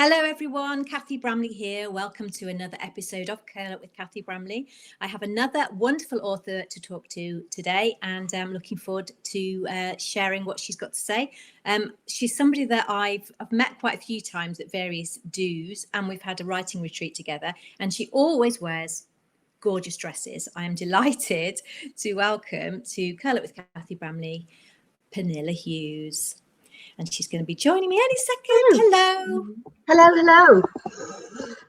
Hello everyone, Cathy Bramley here. Welcome to another episode of Curl Up with Cathy Bramley. I have another wonderful author to talk to today, and I'm looking forward to sharing what she's got to say. She's somebody that I've met quite a few times at various do's, and we've had a writing retreat together, and she always wears gorgeous dresses. I am delighted to welcome to Curl Up with Cathy Bramley, Pernille Hughes. And she's going to be joining me any second. Hello. Hello.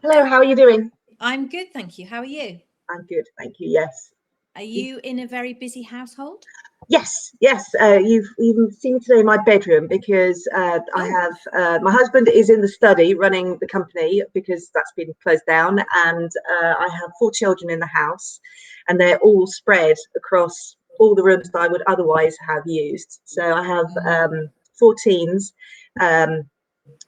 Hello, how are you doing? I'm good, thank you. How are you? I'm good, thank you, yes. Are you in a very busy household? Yes. You've even seen today in my bedroom because I have, my husband is in the study running the company because that's been closed down, and I have 4 children in the house, and they're all spread across all the rooms that I would otherwise have used. So I have 4 teens.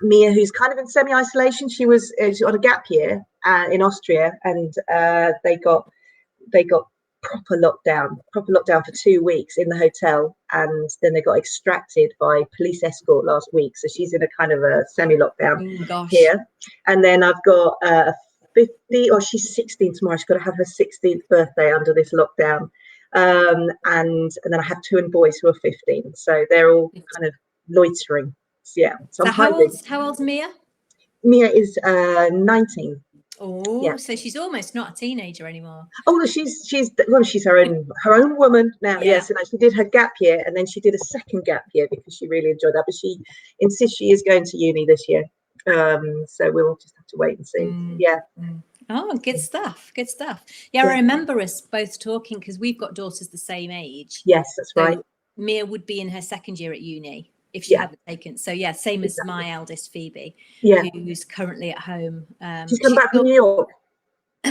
Mia, who's kind of in semi-isolation, she was on a gap year in Austria, and they got proper lockdown for 2 weeks in the hotel, and then they got extracted by police escort last week. So she's in a kind of a semi-lockdown here. And then I've got 50, or she's 16 tomorrow. She's got to have her 16th birthday under this lockdown. And then I have 2 boys who are 15, so they're all kind of loitering. Yeah. So how old's Mia? Mia is 19. Oh, yeah. So she's almost not a teenager anymore. Oh no, she's her own woman now. Yeah. Yes, and she did her gap year, and then she did a second gap year because she really enjoyed that. But she insists she is going to uni this year. So we'll just have to wait and see. Yeah. Oh, good stuff. Yeah, I remember us both talking because we've got daughters the same age. Yes, that's right. Mia would be in her second year at uni if she hadn't taken. So yeah, same as my eldest Phoebe, who's currently at home. She's come back from New York.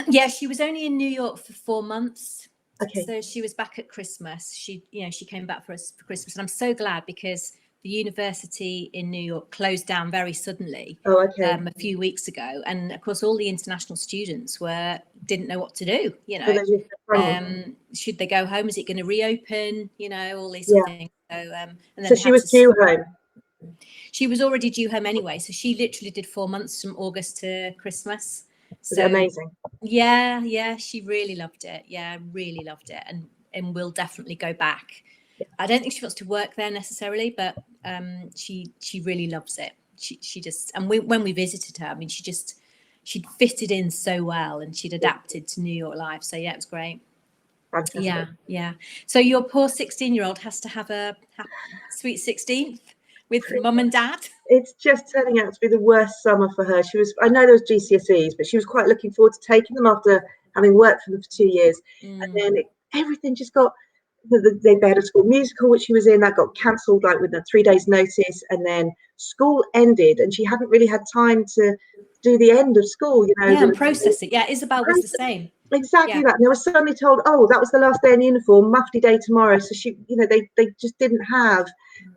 Yeah, she was only in New York for 4 months. Okay. So she was back at Christmas. She came back for us for Christmas, and I'm so glad because the university in New York closed down very suddenly a few weeks ago, and of course all the international students didn't know what to do. Should they go home? Is it going to reopen? All these things. So she was due home. She was already due home anyway, so she literally did 4 months from August to Christmas. So amazing. Yeah, she really loved it. Yeah, really loved it, and will definitely go back. I don't think she wants to work there necessarily, but she really loves it. She just, and when we visited her, I mean, she'd fitted in so well, and she'd adapted to New York life. So yeah, it was great. Fantastic. Yeah. So your poor 16-year-old has to have a sweet 16th with mum and dad. It's just turning out to be the worst summer for her. I know there was GCSEs, but she was quite looking forward to taking them after having worked for them for 2 years. And then everything just got, they had a school musical which she was in that got cancelled like with a 3 days notice, and then school ended and she hadn't really had time to do the end of school, and process it. Isabel was the same. Exactly that. And they were suddenly told, that was the last day in uniform, mufti day tomorrow. So she, they just didn't have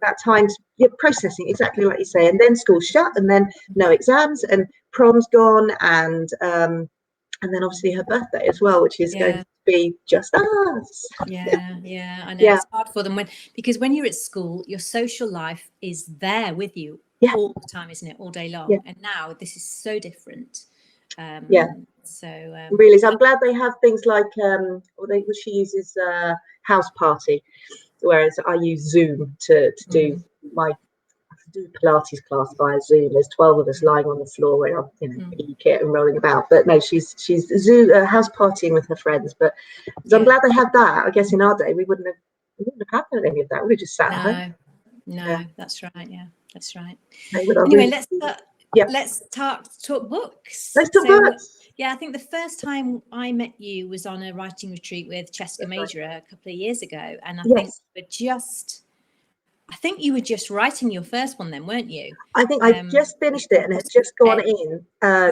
that time to processing, exactly like you say. And then school shut, and then no exams, and prom's gone, and then obviously her birthday as well, which is going to be just us. Yeah, I know. It's hard for them because when you're at school, your social life is there with you all the time, isn't it? All day long. And now this is so different. So really, so I'm glad they have things like she uses house party, whereas I use Zoom to do my Pilates class via Zoom. There's 12 of us lying on the floor where I'm kit and rolling about, but no, she's Zoom house partying with her friends. But I'm glad they have that. I guess in our day we wouldn't have had any of that. We just sat at home. No, that's right. That's right. Anyway, let's talk books. Let's talk books. Yeah, I think the first time I met you was on a writing retreat with Cheska Major a couple of years ago, and I think you were just writing your first one then, weren't you? I think I just finished it and had just gone in I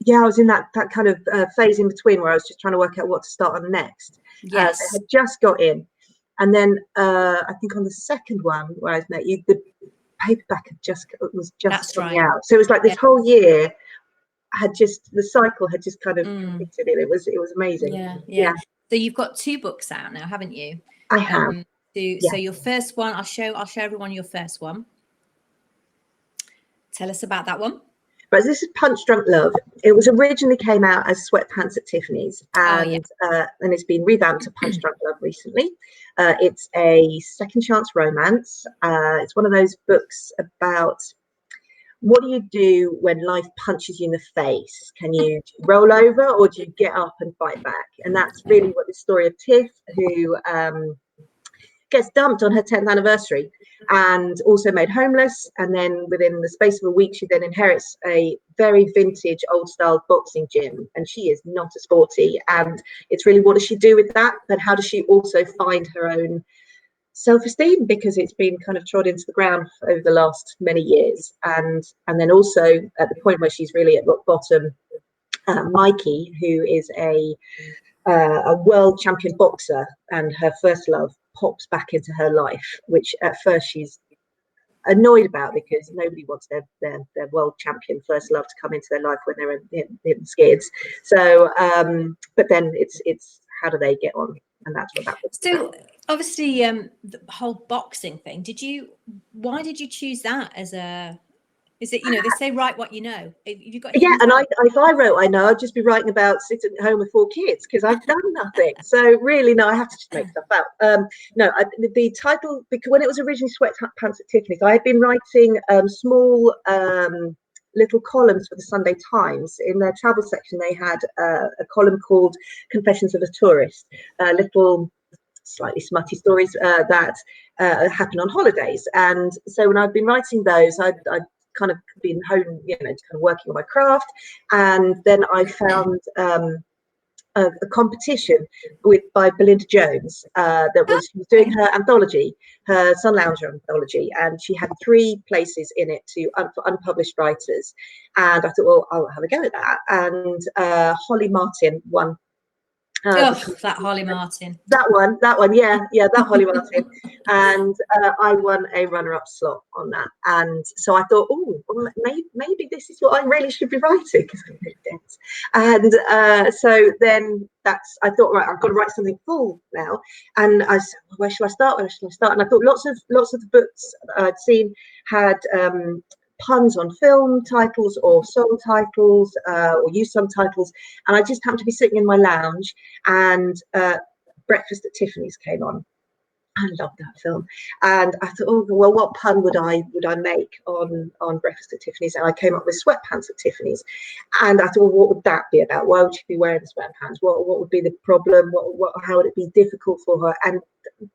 was in that kind of phase in between where I was just trying to work out what to start on next. Yes. I had just got in, and then I think on the second one where I met you, the paperback was just coming out. So it was like this whole year the cycle had just kind of completed it. It was amazing. Yeah. So you've got 2 books out now, haven't you? I have. So your first one, I'll show everyone your first one. Tell us about that one. But this is Punch Drunk Love. It was originally came out as Sweatpants at Tiffany's, and it's been revamped to Punch Drunk Love recently. It's a second chance romance. It's one of those books about what do you do when life punches you in the face? Can you roll over, or do you get up and fight back? And that's really what the story of Tiff, who gets dumped on her 10th anniversary and also made homeless, and then within the space of a week she then inherits a very vintage old style boxing gym, and she is not a sporty, and it's really what does she do with that, but how does she also find her own self-esteem, because it's been kind of trod into the ground over the last many years, and then also at the point where she's really at rock bottom, Mikey, who is a world champion boxer, and her first love pops back into her life, which at first she's annoyed about, because nobody wants their world champion first love to come into their life when they're in skids. So but then it's how do they get on, and that's what that was. So obviously the whole boxing thing, why did you choose that as a, is it, they say write what you know? You got and if I wrote I know, I'd just be writing about sitting at home with 4 kids, because I've done nothing. So really, no, I have to just make stuff up. The title, because when it was originally Sweatpants at Tiffany's, I had been writing small little columns for the Sunday Times. In their travel section, they had a column called Confessions of a Tourist, little slightly smutty stories that happen on holidays. And so when I've been writing those, I'd kind of been home, kind of working on my craft, and then I found a competition by Belinda Jones that was she was doing her anthology, her Sun Lounger anthology, and she had 3 places in it for unpublished writers, and I thought, well, I'll have a go at that, and Holly Martin won. That Holly Martin. That one, yeah, that Holly Martin, and I won a runner-up slot on that, and so I thought, oh, well, maybe this is what I really should be writing, because I'm really dense. And so then I thought, right, I've got to write something full now, and I said, well, where should I start? And I thought lots of the books I'd seen had puns on film titles or song titles or use subtitles, and I just happened to be sitting in my lounge, and Breakfast at Tiffany's came on. I loved that film, and I thought, oh well, what pun would I make on Breakfast at Tiffany's? And I came up with Sweatpants at Tiffany's, and I thought, well, what would that be about? Why would she be wearing the sweatpants? What would be the problem? How would it be difficult for her? And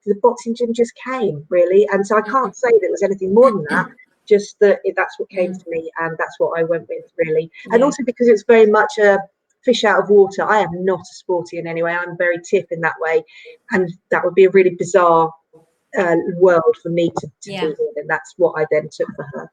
the boxing gym just came, really, and so I can't say that it was anything more than that. Just that that's what came to me, and that's what I went with, really. And also because it's very much a fish out of water. I am not a sporty in any way. I'm very Tiff in that way, and that would be a really bizarre world for me to be in, and that's what I then took for her.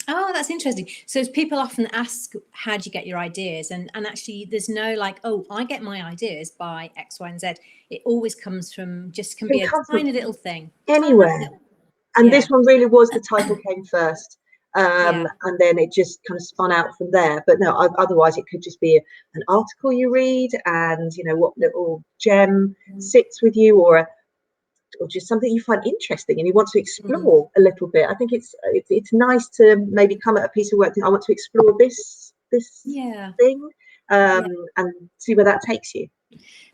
Oh, that's interesting. So people often ask, how do you get your ideas? And actually there's no like, oh, I get my ideas by X, Y, and Z. It always comes from can be a tiny little thing. Anywhere. And this one really was, the title came first. And then it just kind of spun out from there. But no, otherwise it could just be an article you read, and what little gem sits with you, or just something you find interesting and you want to explore a little bit. I think it's nice to maybe come at a piece of work, I want to explore this thing, and see where that takes you.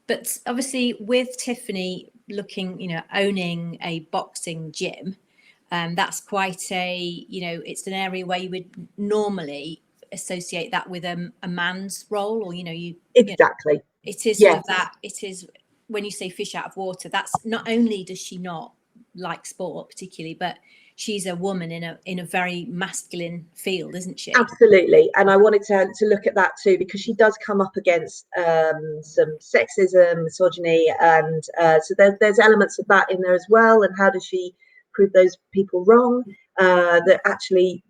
But obviously with Tiffany owning a boxing gym, that's quite it's an area where you would normally associate that with a man's role, or exactly. It is sort of that. It is, when you say fish out of water, that's not only does she not like sport particularly, but she's a woman in a very masculine field, isn't she? Absolutely. And I wanted to look at that too, because she does come up against some sexism, misogyny, and so there's elements of that in there as well. And how does she prove those people wrong? That actually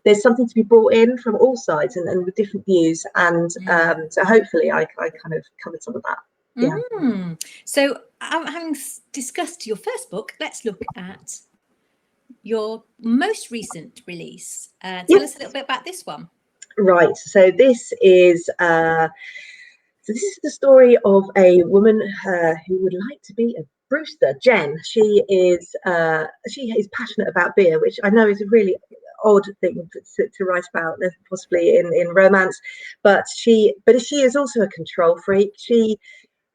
there's something to be brought in from all sides, and with different views, and so hopefully I kind of covered some of that. So having discussed your first book, let's look at your most recent release. Tell us a little bit about this one. Right, so this is the story of a woman who would like to be a brewster, Jen. She is passionate about beer, which I know is a really odd thing to write about, possibly in romance. But she is also a control freak. She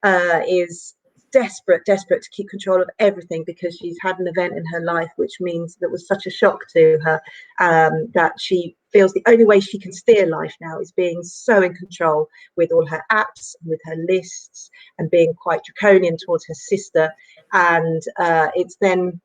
is desperate to keep control of everything, because she's had an event in her life which means that was such a shock to her, that she feels the only way she can steer life now is being so in control with all her apps, with her lists, and being quite draconian towards her sister. And it's then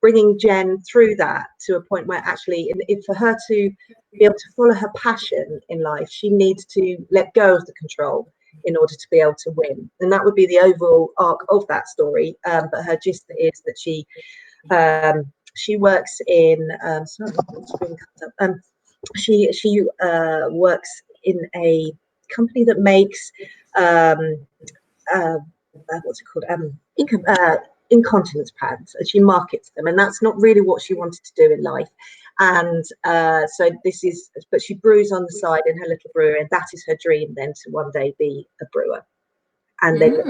bringing Jen through that to a point where actually, if for her to be able to follow her passion in life, she needs to let go of the control in order to be able to win. And that would be the overall arc of that story. But her gist is that she works in she works in a company that makes what's it called, incontinence pads, and she markets them, and that's not really what she wanted to do in life. And so but she brews on the side in her little brewery, and that is her dream, then, to one day be a brewer. And then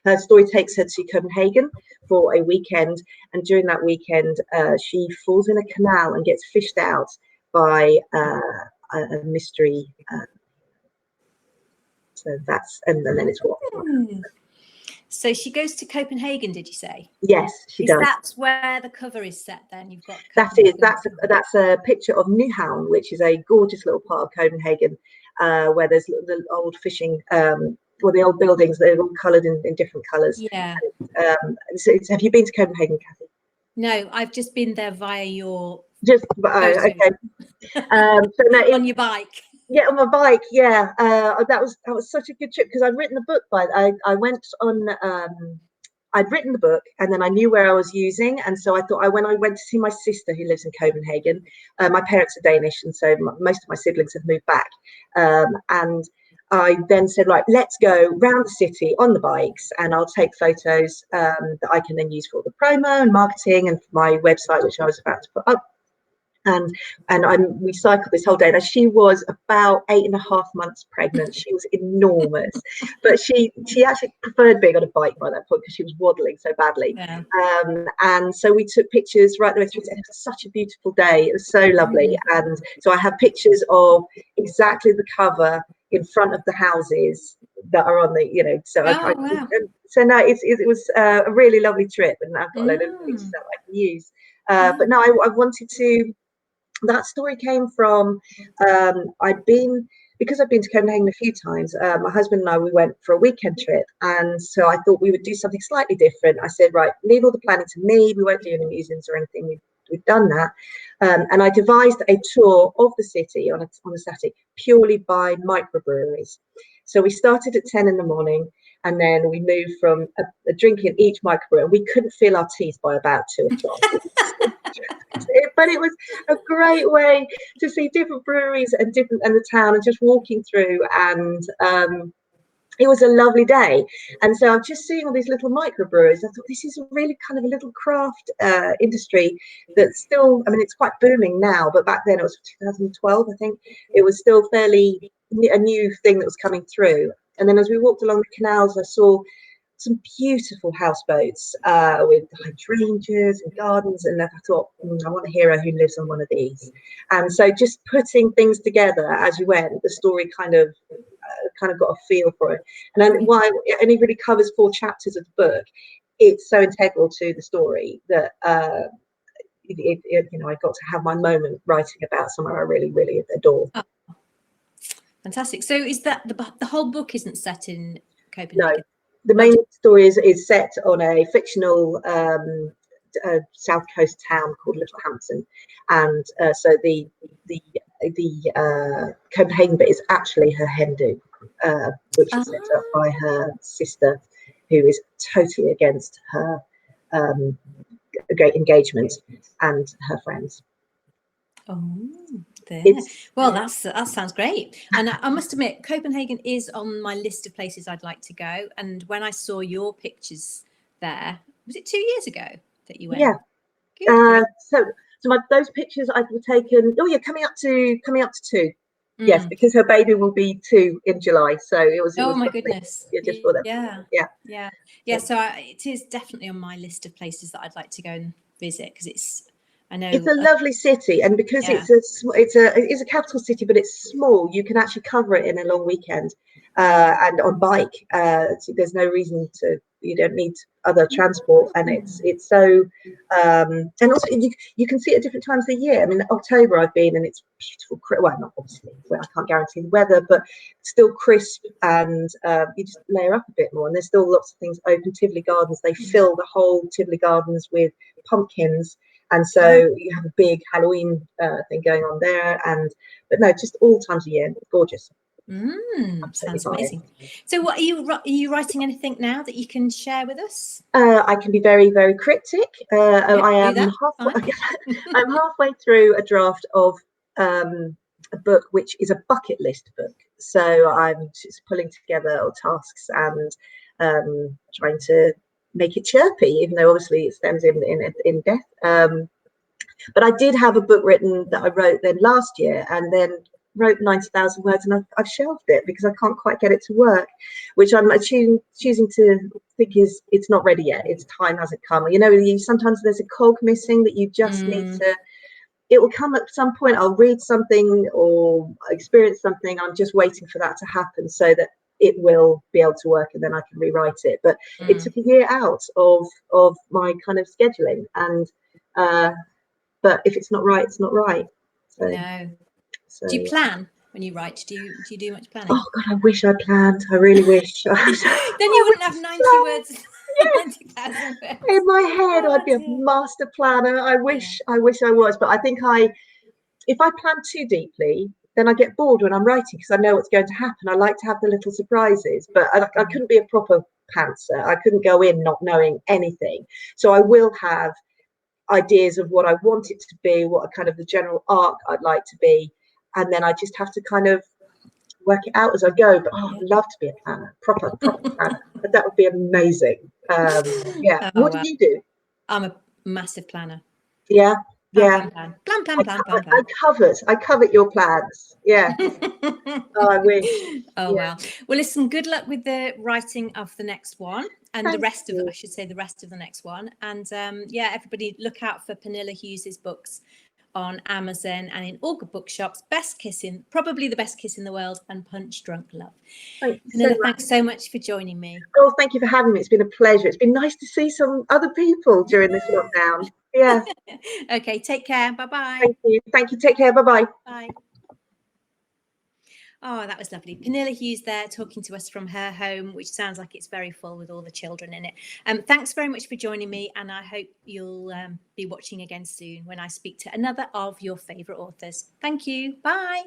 her story takes her to Copenhagen for a weekend, and during that weekend she falls in a canal and gets fished out by a mystery. So that's, and then it's what. So she goes to Copenhagen, did you say? Yes, she does. That's where the cover is set then? You've got that's a picture of Nyhavn, which is a gorgeous little part of Copenhagen, where there's the old fishing, the old buildings, they're all coloured in different colours. Yeah. Have you been to Copenhagen, Cathy? No, I've just been there via your okay. On your bike. Yeah, on my bike. Yeah, that was such a good trip, because I'd written the book I went on. I'd written the book, and then I knew where I was using, and so I thought, when I went to see my sister who lives in Copenhagen, my parents are Danish, and so most of my siblings have moved back, and I then said, right, let's go round the city on the bikes, and I'll take photos that I can then use for all the promo and marketing and for my website, which I was about to put up. And we cycled this whole day. Now, she was about 8.5 months pregnant. She was enormous, but she actually preferred being on a bike by that point, because she was waddling so badly. Yeah. And so we took pictures right the way through. It was such a beautiful day. It was so lovely. And so I have pictures of exactly the cover in front of the houses that are on the, so wow. So no, it was a really lovely trip, and I've got a load of pictures that I can use. But no, I wanted to. That story came from because I've been to Copenhagen a few times. My husband and I, we went for a weekend trip, and so I thought we would do something slightly different. I said, right, leave all the planning to me. We won't do any museums or anything. We've done that, and I devised a tour of the city on a Saturday purely by microbreweries. So we started at 10 in the morning, and then we moved from a drink in each microbrewery, and we couldn't feel our teeth by about 2 o'clock. But it was a great way to see different breweries and the town, and just walking through, and it was a lovely day. And so I'm just seeing all these little microbrewers. I thought, this is a really kind of a little craft industry that's still, I mean, it's quite booming now, but back then, it was 2012, I think, it was still fairly a new thing that was coming through. And then as we walked along the canals, I saw some beautiful houseboats with hydrangeas and gardens, and I thought, I want a hero who lives on one of these. And so just putting things together as you went, the story kind of got a feel for it. And then why it only really covers 4 chapters of the book, it's so integral to the story that I got to have my moment writing about somewhere I really, really adore. Oh, fantastic. So is that the whole book isn't set in Copenhagen? No. The main story is set on a fictional south coast town called Littlehampton, and so the Copenhagen bit is actually her hen do, which is set up by her sister, who is totally against her great engagement and her friends. Oh, there. Well, that sounds great. And I must admit, Copenhagen is on my list of places I'd like to go. And when I saw your pictures there, was it 2 years ago that you went? Yeah. So those pictures I were taken. Oh yeah, coming up to 2. Yes, because her baby will be 2 in July. So it was. Oh my lovely. goodness! Yeah, just for that. Yeah. So it is definitely on my list of places that I'd like to go and visit, because it's I know. It's a lovely city, and because Yeah. it is a capital city, but it's small. You can actually cover it in a long weekend, and on bike. So there's no reason to. You don't need other transport, and it's so. And also you can see it at different times of the year. I mean, October I've been, and it's beautiful. Well, not obviously, well, I can't guarantee the weather, but still crisp, and you just layer up a bit more. And there's still lots of things open. Tivoli Gardens, they fill the whole Tivoli Gardens with pumpkins. And so you have a big Halloween thing going on there, but no, just all times of year, gorgeous. Sounds amazing. So, what are you writing anything now that you can share with us? I can be very, very cryptic. I am I'm halfway through a draft of a book which is a bucket list book. So I'm just pulling together tasks and trying to make it chirpy, even though obviously it stems in death. But I did have a book written that I wrote then last year, and then wrote 90,000 words, and I've shelved it because I can't quite get it to work, which I'm choosing to think is it's not ready yet. Its time hasn't come. You know, sometimes there's a cog missing that you just need to. It will come at some point. I'll read something or experience something. I'm just waiting for that to happen so that it will be able to work, and then I can rewrite it. But it took a year out of my kind of scheduling, and but if it's not right, it's not right. So, no. So, do you plan when you write? Do you do much planning? Oh God, I wish I planned. I really wish. Then you wouldn't have 90 words. Yes. 90,000 words. In my head, I'd be a master planner. I wish I was, but I think if I plan too deeply, then I get bored when I'm writing because I know what's going to happen. I like to have the little surprises, but I couldn't be a proper pantser. I couldn't go in not knowing anything. So I will have ideas of what I want it to be, what kind of the general arc I'd like to be, and then I just have to kind of work it out as I go. But I'd love to be a planner, proper planner. But that would be amazing. What do you do? I'm a massive planner. Yeah. Plan. I covet your plans. Yeah. Oh, I wish. Wow. Well, listen, good luck with the writing of the next one and the rest of the next one. And everybody look out for Pernille Hughes's books on Amazon and in all good bookshops. Probably the best kiss in the world, and Punch Drunk Love. Pernille, thanks so much for joining me. Oh, thank you for having me. It's been a pleasure. It's been nice to see some other people during this lockdown. Yeah. Okay, take care. Bye-bye. Thank you. Thank you. Take care. Bye-bye. Bye. Oh, that was lovely. Pernille Hughes there talking to us from her home, which sounds like it's very full with all the children in it. Thanks very much for joining me, and I hope you'll be watching again soon when I speak to another of your favourite authors. Thank you. Bye.